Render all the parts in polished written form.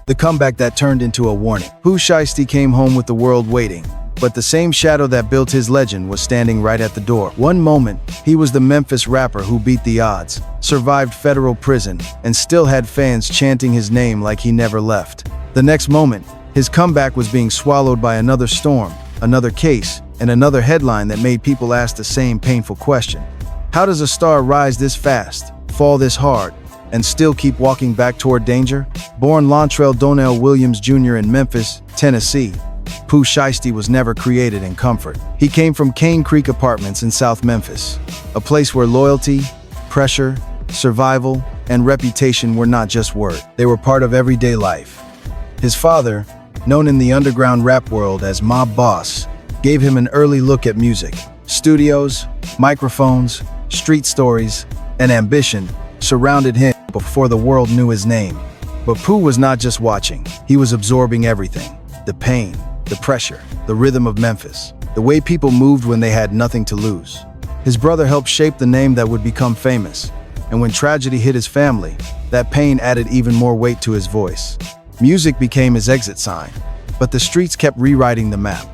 The comeback that turned into a warning. Pooh Shiesty came home with the world waiting, but the same shadow that built his legend was standing right at the door. One moment, he was the Memphis rapper who beat the odds, survived federal prison, and still had fans chanting his name like he never left. The next moment, his comeback was being swallowed by another storm, another case, and another headline that made people ask the same painful question. How does a star rise this fast, fall this hard, and still keep walking back toward danger? Born Lontrell Donnell Williams Jr. in Memphis, Tennessee, Pooh Shiesty was never created in comfort. He came from Cane Creek Apartments in South Memphis, a place where loyalty, pressure, survival, and reputation were not just words. They were part of everyday life. His father, known in the underground rap world as Mob Boss, gave him an early look at music. Studios, microphones, street stories, and ambition surrounded him before the world knew his name. But Pooh was not just watching, he was absorbing everything. The pain, the pressure, the rhythm of Memphis, the way people moved when they had nothing to lose. His brother helped shape the name that would become famous, and when tragedy hit his family, that pain added even more weight to his voice. Music became his exit sign, but the streets kept rewriting the map.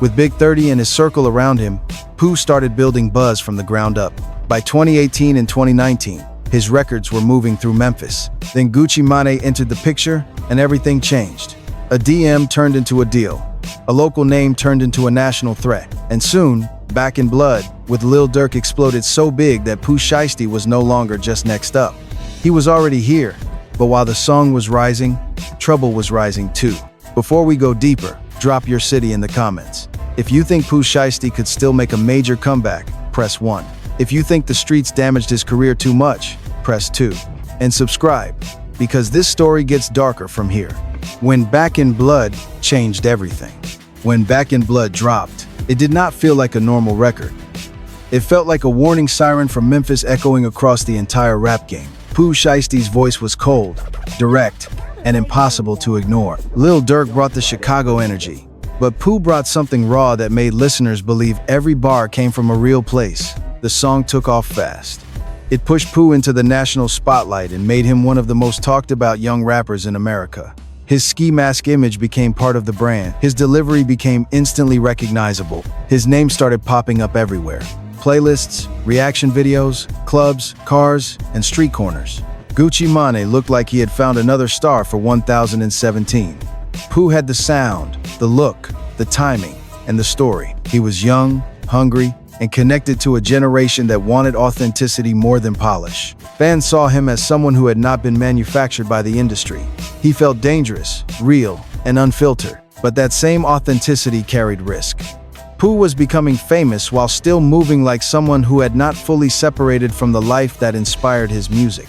With Big 30 and his circle around him, Pooh started building buzz from the ground up. By 2018 and 2019, his records were moving through Memphis. Then Gucci Mane entered the picture, and everything changed. A DM turned into a deal. A local name turned into a national threat. And soon, Back in Blood with Lil Durk exploded so big that Pooh Shiesty was no longer just next up. He was already here, but while the song was rising, trouble was rising too. Before we go deeper, drop your city in the comments. If you think Pooh Shiesty could still make a major comeback, press 1. If you think the streets damaged his career too much, press 2. And subscribe, because this story gets darker from here. When Back in Blood changed everything. When Back in Blood dropped, it did not feel like a normal record. It felt like a warning siren from Memphis echoing across the entire rap game. Pooh Shiesty's voice was cold, direct, and impossible to ignore. Lil Durk brought the Chicago energy, but Pooh brought something raw that made listeners believe every bar came from a real place. The song took off fast. It pushed Pooh into the national spotlight and made him one of the most talked about young rappers in America. His ski mask image became part of the brand. His delivery became instantly recognizable. His name started popping up everywhere. Playlists, reaction videos, clubs, cars, and street corners. Gucci Mane looked like he had found another star for 1017. Pooh had the sound, the look, the timing, and the story. He was young, hungry, and connected to a generation that wanted authenticity more than polish. Fans saw him as someone who had not been manufactured by the industry. He felt dangerous, real, and unfiltered, but that same authenticity carried risk. Pooh was becoming famous while still moving like someone who had not fully separated from the life that inspired his music.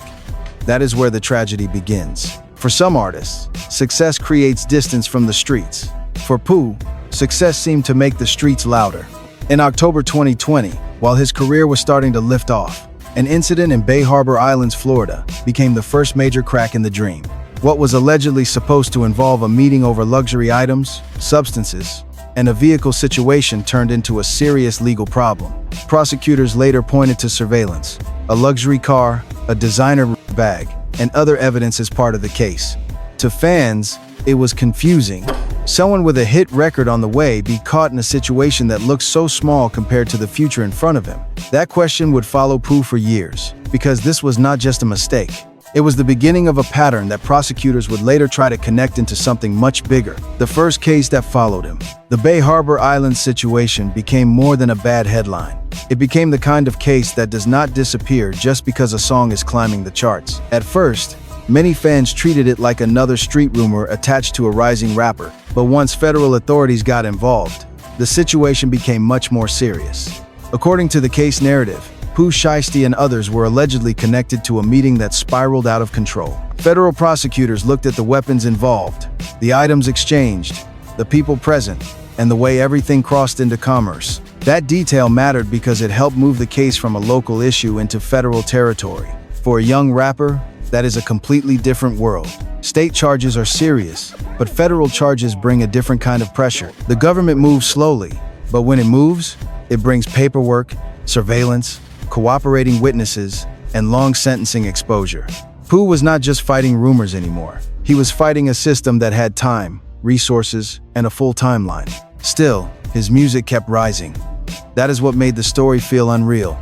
That is where the tragedy begins. For some artists, success creates distance from the streets. For Pooh, success seemed to make the streets louder. In October 2020, while his career was starting to lift off, an incident in Bay Harbor Islands, Florida, became the first major crack in the dream. What was allegedly supposed to involve a meeting over luxury items, substances, and a vehicle situation turned into a serious legal problem. Prosecutors later pointed to surveillance, a luxury car, a designer bag, and other evidence as part of the case. To fans, it was confusing. Someone with a hit record on the way be caught in a situation that looked so small compared to the future in front of him. That question would follow Pooh for years, because this was not just a mistake. It was the beginning of a pattern that prosecutors would later try to connect into something much bigger. The first case that followed him, the Bay Harbor Islands situation, became more than a bad headline. It became the kind of case that does not disappear just because a song is climbing the charts. At first, many fans treated it like another street rumor attached to a rising rapper. But once federal authorities got involved, the situation became much more serious. According to the case narrative, Pooh Shiesty and others were allegedly connected to a meeting that spiraled out of control. Federal prosecutors looked at the weapons involved, the items exchanged, the people present, and the way everything crossed into commerce. That detail mattered because it helped move the case from a local issue into federal territory. For a young rapper, that is a completely different world. State charges are serious, but federal charges bring a different kind of pressure. The government moves slowly, but when it moves, it brings paperwork, surveillance, cooperating witnesses, and long sentencing exposure. Pooh was not just fighting rumors anymore. He was fighting a system that had time, resources, and a full timeline. Still, his music kept rising. That is what made the story feel unreal.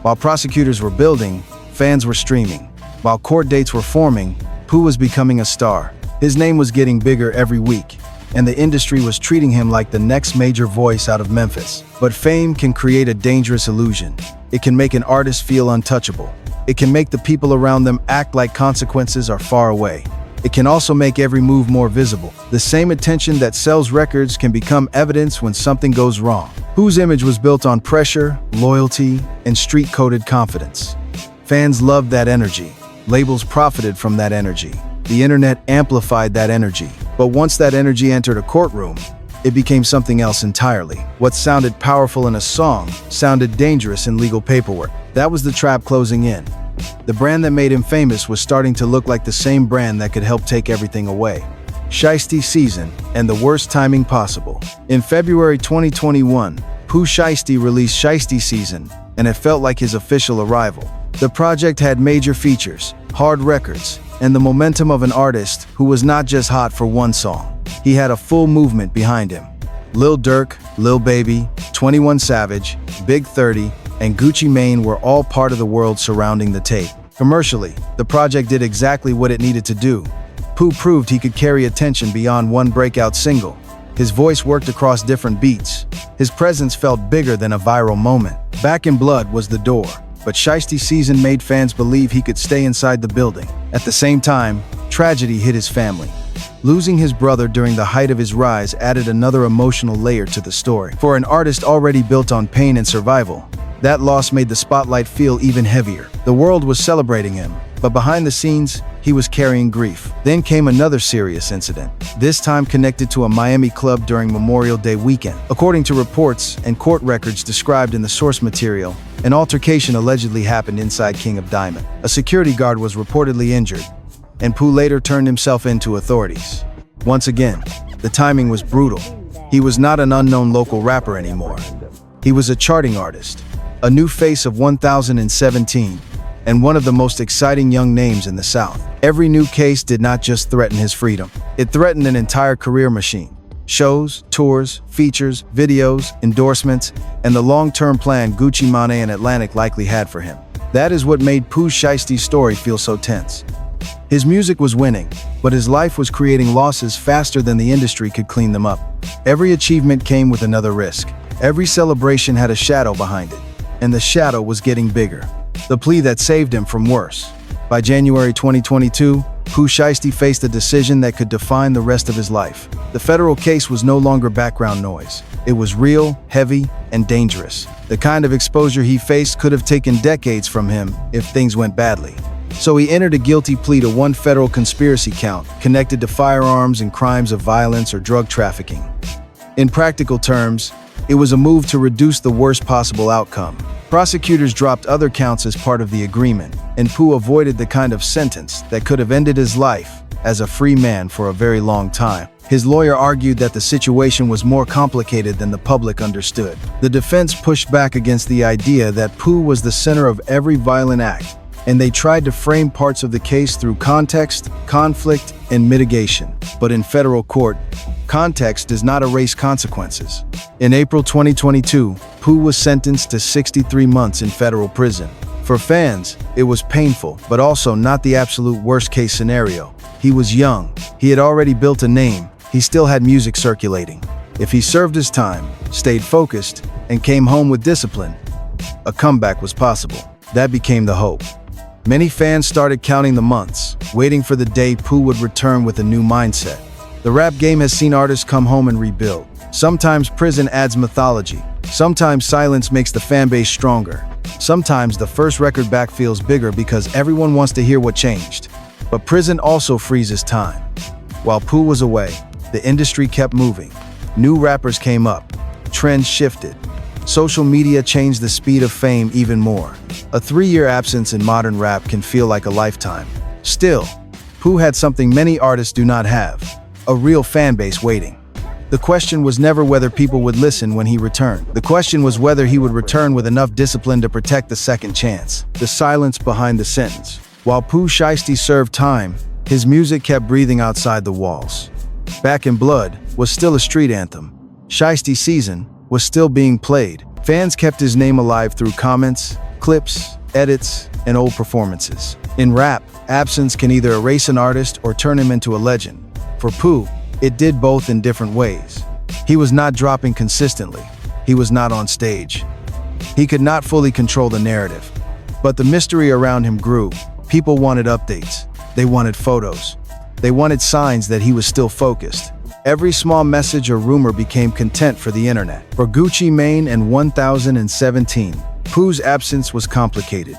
While prosecutors were building, fans were streaming. While court dates were forming, Pooh was becoming a star. His name was getting bigger every week, and the industry was treating him like the next major voice out of Memphis. But fame can create a dangerous illusion. It can make an artist feel untouchable. It can make the people around them act like consequences are far away. It can also make every move more visible. The same attention that sells records can become evidence when something goes wrong. Pooh's image was built on pressure, loyalty, and street-coded confidence. Fans loved that energy. Labels profited from that energy. The internet amplified that energy. But once that energy entered a courtroom, it became something else entirely. What sounded powerful in a song sounded dangerous in legal paperwork. That was the trap closing in. The brand that made him famous was starting to look like the same brand that could help take everything away. Shiesty season, and the worst timing possible. In February 2021, Pooh Shiesty released Shiesty season, and it felt like his official arrival. The project had major features, hard records, and the momentum of an artist who was not just hot for one song. He had a full movement behind him. Lil Durk, Lil Baby, 21 Savage, Big 30, and Gucci Mane were all part of the world surrounding the tape. Commercially, the project did exactly what it needed to do. Pooh proved he could carry attention beyond one breakout single. His voice worked across different beats. His presence felt bigger than a viral moment. Back in Blood was the door, but Shiesty season made fans believe he could stay inside the building. At the same time, tragedy hit his family. Losing his brother during the height of his rise added another emotional layer to the story. For an artist already built on pain and survival, that loss made the spotlight feel even heavier. The world was celebrating him, but behind the scenes, he was carrying grief. Then came another serious incident, this time connected to a Miami club during Memorial Day weekend. According to reports and court records described in the source material, an altercation allegedly happened inside King of Diamond. A security guard was reportedly injured, and Pooh later turned himself in to authorities. Once again, the timing was brutal. He was not an unknown local rapper anymore. He was a charting artist, a new face of 1017, and one of the most exciting young names in the South. Every new case did not just threaten his freedom. It threatened an entire career machine. Shows, tours, features, videos, endorsements, and the long-term plan Gucci Mane and Atlantic likely had for him. That is what made Pooh Shiesty's story feel so tense. His music was winning, but his life was creating losses faster than the industry could clean them up. Every achievement came with another risk. Every celebration had a shadow behind it, and the shadow was getting bigger. The plea that saved him from worse. By January 2022, Pooh Shiesty faced a decision that could define the rest of his life. The federal case was no longer background noise. It was real, heavy, and dangerous. The kind of exposure he faced could have taken decades from him if things went badly. So he entered a guilty plea to one federal conspiracy count connected to firearms and crimes of violence or drug trafficking. In practical terms, it was a move to reduce the worst possible outcome. Prosecutors dropped other counts as part of the agreement, and Pooh avoided the kind of sentence that could have ended his life as a free man for a very long time. His lawyer argued that the situation was more complicated than the public understood. The defense pushed back against the idea that Pooh was the center of every violent act, and they tried to frame parts of the case through context, conflict, and mitigation. But in federal court, context does not erase consequences. In April 2022, Pooh was sentenced to 63 months in federal prison. For fans, it was painful, but also not the absolute worst-case scenario. He was young, he had already built a name, he still had music circulating. If he served his time, stayed focused, and came home with discipline, a comeback was possible. That became the hope. Many fans started counting the months, waiting for the day Pooh would return with a new mindset. The rap game has seen artists come home and rebuild. Sometimes prison adds mythology. Sometimes silence makes the fan base stronger. Sometimes the first record back feels bigger because everyone wants to hear what changed. But prison also freezes time. While Pooh was away, the industry kept moving. New rappers came up. Trends shifted. Social media changed the speed of fame even more. A 3-year absence in modern rap can feel like a lifetime. Still, Pooh had something many artists do not have: a real fan base waiting. The question was never whether people would listen when he returned. The question was whether he would return with enough discipline to protect the second chance. The silence behind the sentence. While Pooh Shiesty served time, his music kept breathing outside the walls. Back in Blood was still a street anthem. Shiesty Season was still being played. Fans kept his name alive through comments, clips, edits, and old performances. In rap, absence can either erase an artist or turn him into a legend. For Pooh, it did both in different ways. He was not dropping consistently. He was not on stage. He could not fully control the narrative. But the mystery around him grew. People wanted updates. They wanted photos. They wanted signs that he was still focused. Every small message or rumor became content for the internet. For Gucci Mane and 1017, Pooh's absence was complicated.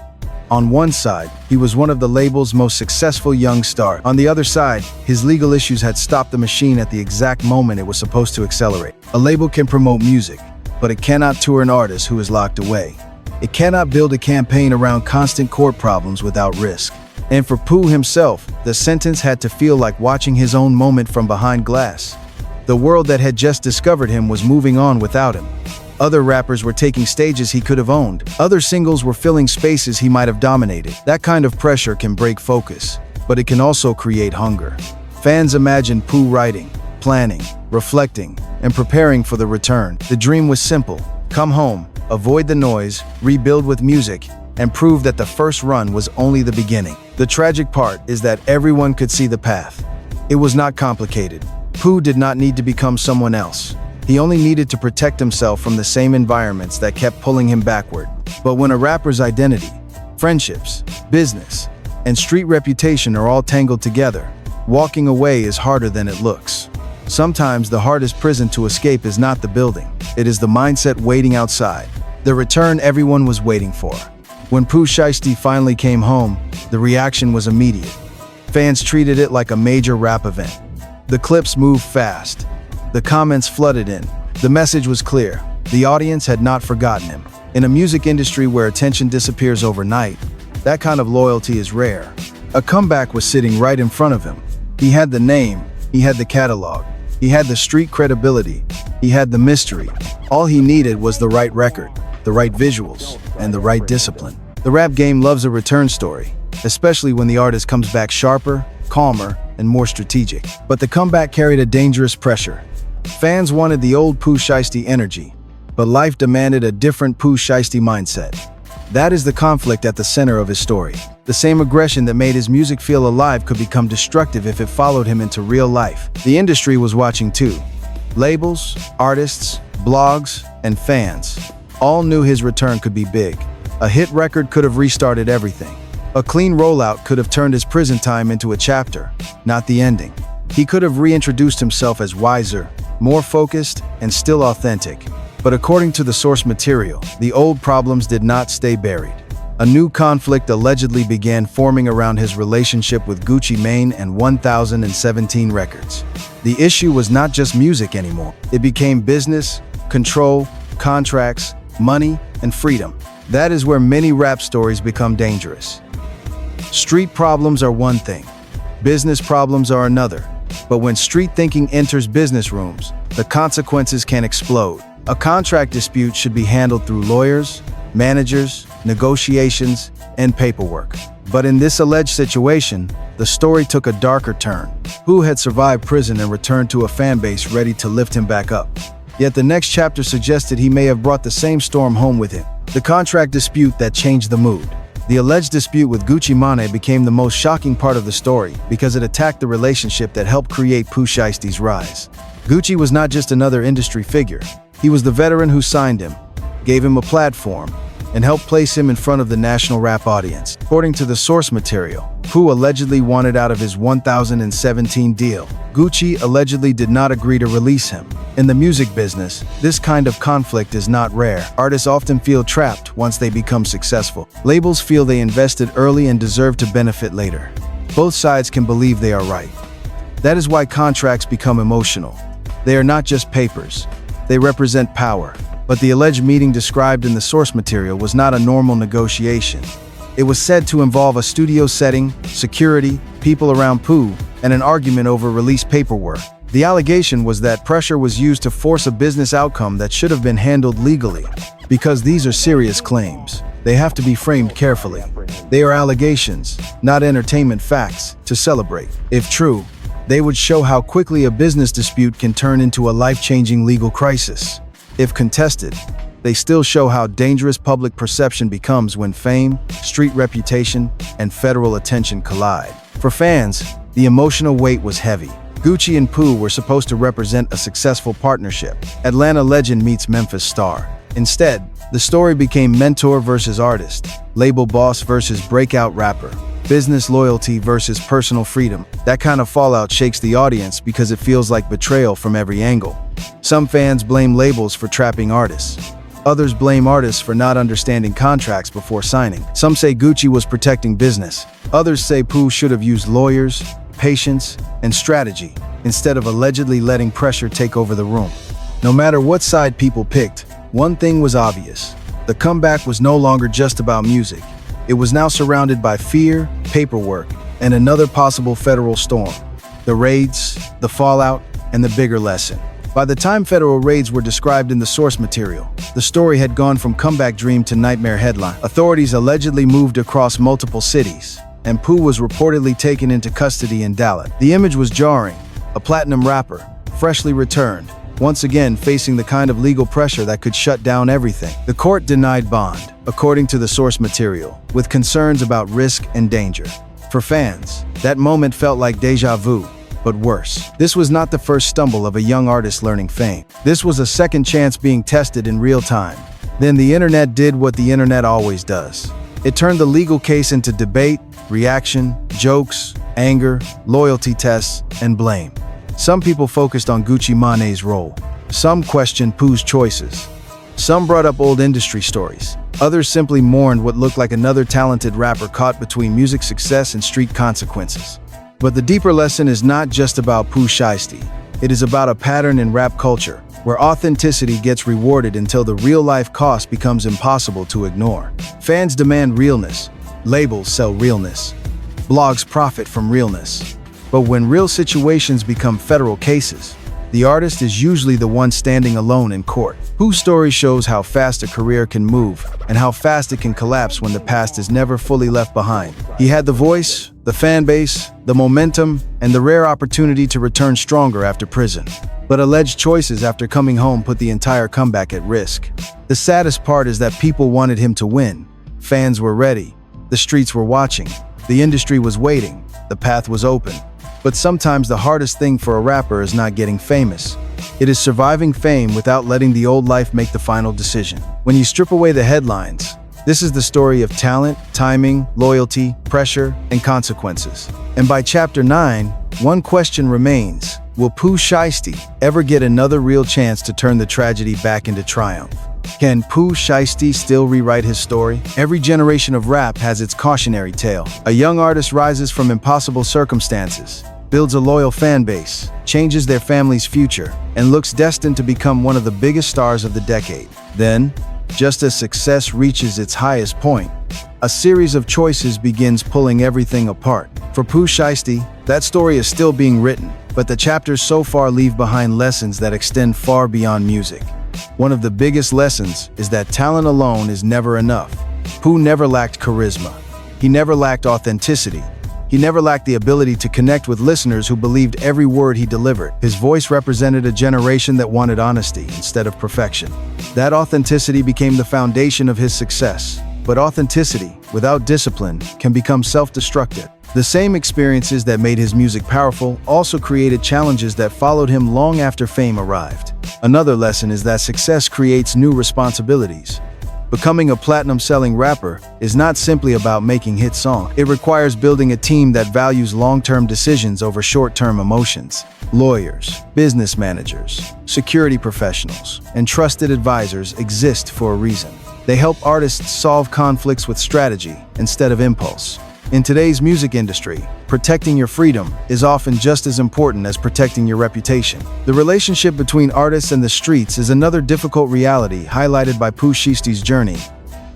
On one side, he was one of the label's most successful young stars. On the other side, his legal issues had stopped the machine at the exact moment it was supposed to accelerate. A label can promote music, but it cannot tour an artist who is locked away. It cannot build a campaign around constant court problems without risk. And for Pooh himself, the sentence had to feel like watching his own moment from behind glass. The world that had just discovered him was moving on without him. Other rappers were taking stages he could have owned. Other singles were filling spaces he might have dominated. That kind of pressure can break focus, but it can also create hunger. Fans imagined Pooh writing, planning, reflecting, and preparing for the return. The dream was simple: come home, avoid the noise, rebuild with music, and prove that the first run was only the beginning. The tragic part is that everyone could see the path. It was not complicated. Pooh did not need to become someone else. He only needed to protect himself from the same environments that kept pulling him backward. But when a rapper's identity, friendships, business, and street reputation are all tangled together, walking away is harder than it looks. Sometimes the hardest prison to escape is not the building. It is the mindset waiting outside. The return everyone was waiting for. When Pooh Shiesty finally came home, the reaction was immediate. Fans treated it like a major rap event. The clips moved fast. The comments flooded in. The message was clear. The audience had not forgotten him. In a music industry where attention disappears overnight, that kind of loyalty is rare. A comeback was sitting right in front of him. He had the name, he had the catalog, he had the street credibility, he had the mystery. All he needed was the right record, the right visuals, and the right discipline. The rap game loves a return story, especially when the artist comes back sharper, calmer, and more strategic. But the comeback carried a dangerous pressure. Fans wanted the old Pooh Shiesty energy, but life demanded a different Pooh Shiesty mindset. That is the conflict at the center of his story. The same aggression that made his music feel alive could become destructive if it followed him into real life. The industry was watching too. Labels, artists, blogs, and fans all knew his return could be big. A hit record could have restarted everything. A clean rollout could have turned his prison time into a chapter, not the ending. He could have reintroduced himself as wiser, more focused, and still authentic. But according to the source material, the old problems did not stay buried. A new conflict allegedly began forming around his relationship with Gucci Mane and 1017 Records. The issue was not just music anymore. It became business, control, contracts, money, and freedom. That is where many rap stories become dangerous. Street problems are one thing. Business problems are another. But when street thinking enters business rooms, the consequences can explode. A contract dispute should be handled through lawyers, managers, negotiations, and paperwork. But in this alleged situation, the story took a darker turn. Pooh had survived prison and returned to a fan base ready to lift him back up. Yet the next chapter suggested he may have brought the same storm home with him. The contract dispute that changed the mood. The alleged dispute with Gucci Mane became the most shocking part of the story because it attacked the relationship that helped create Pooh Shiesty's rise. Gucci was not just another industry figure. He was the veteran who signed him, gave him a platform, and helped place him in front of the national rap audience. According to the source material, Pooh allegedly wanted out of his 1017 deal. Gucci allegedly did not agree to release him. In the music business, this kind of conflict is not rare. Artists often feel trapped once they become successful. Labels feel they invested early and deserve to benefit later. Both sides can believe they are right. That is why contracts become emotional. They are not just papers. They represent power. But the alleged meeting described in the source material was not a normal negotiation. It was said to involve a studio setting, security, people around Pooh, and an argument over release paperwork. The allegation was that pressure was used to force a business outcome that should have been handled legally. Because these are serious claims, they have to be framed carefully. They are allegations, not entertainment facts, to celebrate. If true, they would show how quickly a business dispute can turn into a life-changing legal crisis. If contested, they still show how dangerous public perception becomes when fame, street reputation, and federal attention collide. For fans, the emotional weight was heavy. Gucci and Pooh were supposed to represent a successful partnership. Atlanta legend meets Memphis star. Instead, the story became mentor versus artist, label boss versus breakout rapper, business loyalty versus personal freedom. That kind of fallout shakes the audience because it feels like betrayal from every angle. Some fans blame labels for trapping artists. Others blame artists for not understanding contracts before signing. Some say Gucci was protecting business. Others say Pooh should have used lawyers, patience, and strategy instead of allegedly letting pressure take over the room. No matter what side people picked, one thing was obvious. The comeback was no longer just about music. It was now surrounded by fear, paperwork, and another possible federal storm. The raids, the fallout, and the bigger lesson. By the time federal raids were described in the source material, the story had gone from comeback dream to nightmare headline. Authorities allegedly moved across multiple cities, and Pooh was reportedly taken into custody in Dallas. The image was jarring. A platinum rapper, freshly returned, once again facing the kind of legal pressure that could shut down everything. The court denied bond, according to the source material, with concerns about risk and danger. For fans, that moment felt like déjà vu, but worse. This was not the first stumble of a young artist learning fame. This was a second chance being tested in real time. Then the internet did what the internet always does. It turned the legal case into debate, reaction, jokes, anger, loyalty tests, and blame. Some people focused on Gucci Mane's role. Some questioned Pooh's choices. Some brought up old industry stories. Others simply mourned what looked like another talented rapper caught between music success and street consequences. But the deeper lesson is not just about Pooh Shiesty. It is about a pattern in rap culture, where authenticity gets rewarded until the real-life cost becomes impossible to ignore. Fans demand realness. Labels sell realness. Blogs profit from realness. But when real situations become federal cases, the artist is usually the one standing alone in court. Pooh's story shows how fast a career can move and how fast it can collapse when the past is never fully left behind. He had the voice, the fan base, the momentum, and the rare opportunity to return stronger after prison. But alleged choices after coming home put the entire comeback at risk. The saddest part is that people wanted him to win. Fans were ready. The streets were watching. The industry was waiting. The path was open. But sometimes the hardest thing for a rapper is not getting famous. It is surviving fame without letting the old life make the final decision. When you strip away the headlines, this is the story of talent, timing, loyalty, pressure, and consequences. And by chapter 9, one question remains. Will Pooh Shiesty ever get another real chance to turn the tragedy back into triumph? Can Pooh Shiesty still rewrite his story? Every generation of rap has its cautionary tale. A young artist rises from impossible circumstances, builds a loyal fan base, changes their family's future, and looks destined to become one of the biggest stars of the decade. Then, just as success reaches its highest point, a series of choices begins pulling everything apart. For Pooh Shiesty, that story is still being written, but the chapters so far leave behind lessons that extend far beyond music. One of the biggest lessons is that talent alone is never enough. Pooh never lacked charisma. He never lacked authenticity. He never lacked the ability to connect with listeners who believed every word he delivered. His voice represented a generation that wanted honesty instead of perfection. That authenticity became the foundation of his success. But authenticity, without discipline, can become self-destructive. The same experiences that made his music powerful also created challenges that followed him long after fame arrived. Another lesson is that success creates new responsibilities. Becoming a platinum-selling rapper is not simply about making hit songs. It requires building a team that values long-term decisions over short-term emotions. Lawyers, business managers, security professionals, and trusted advisors exist for a reason. They help artists solve conflicts with strategy instead of impulse. In today's music industry, protecting your freedom is often just as important as protecting your reputation. The relationship between artists and the streets is another difficult reality highlighted by Pooh Shiesty's journey.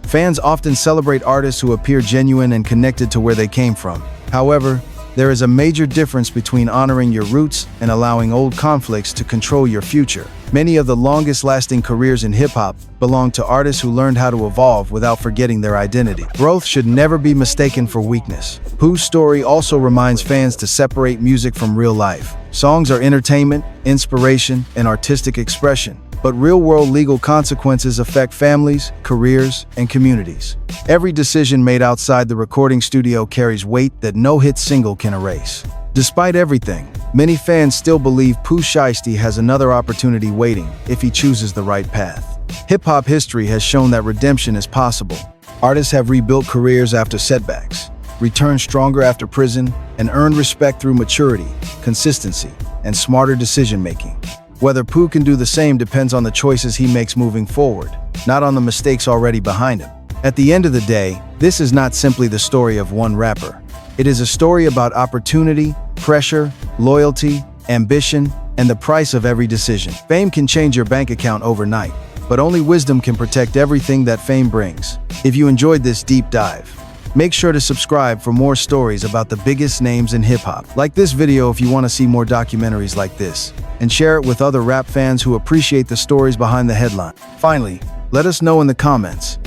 Fans often celebrate artists who appear genuine and connected to where they came from. However, there is a major difference between honoring your roots and allowing old conflicts to control your future. Many of the longest-lasting careers in hip-hop belong to artists who learned how to evolve without forgetting their identity. Growth should never be mistaken for weakness. Pooh's story also reminds fans to separate music from real life. Songs are entertainment, inspiration, and artistic expression, but real-world legal consequences affect families, careers, and communities. Every decision made outside the recording studio carries weight that no hit single can erase. Despite everything, many fans still believe Pooh Shiesty has another opportunity waiting if he chooses the right path. Hip-hop history has shown that redemption is possible. Artists have rebuilt careers after setbacks, returned stronger after prison, and earned respect through maturity, consistency, and smarter decision-making. Whether Pooh can do the same depends on the choices he makes moving forward, not on the mistakes already behind him. At the end of the day, this is not simply the story of one rapper. It is a story about opportunity, pressure, loyalty, ambition, and the price of every decision. Fame can change your bank account overnight, but only wisdom can protect everything that fame brings. If you enjoyed this deep dive, make sure to subscribe for more stories about the biggest names in hip-hop. Like this video if you want to see more documentaries like this, and share it with other rap fans who appreciate the stories behind the headline. Finally, let us know in the comments.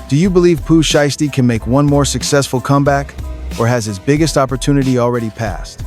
Do you believe Pooh Shiesty can make one more successful comeback, or has his biggest opportunity already passed?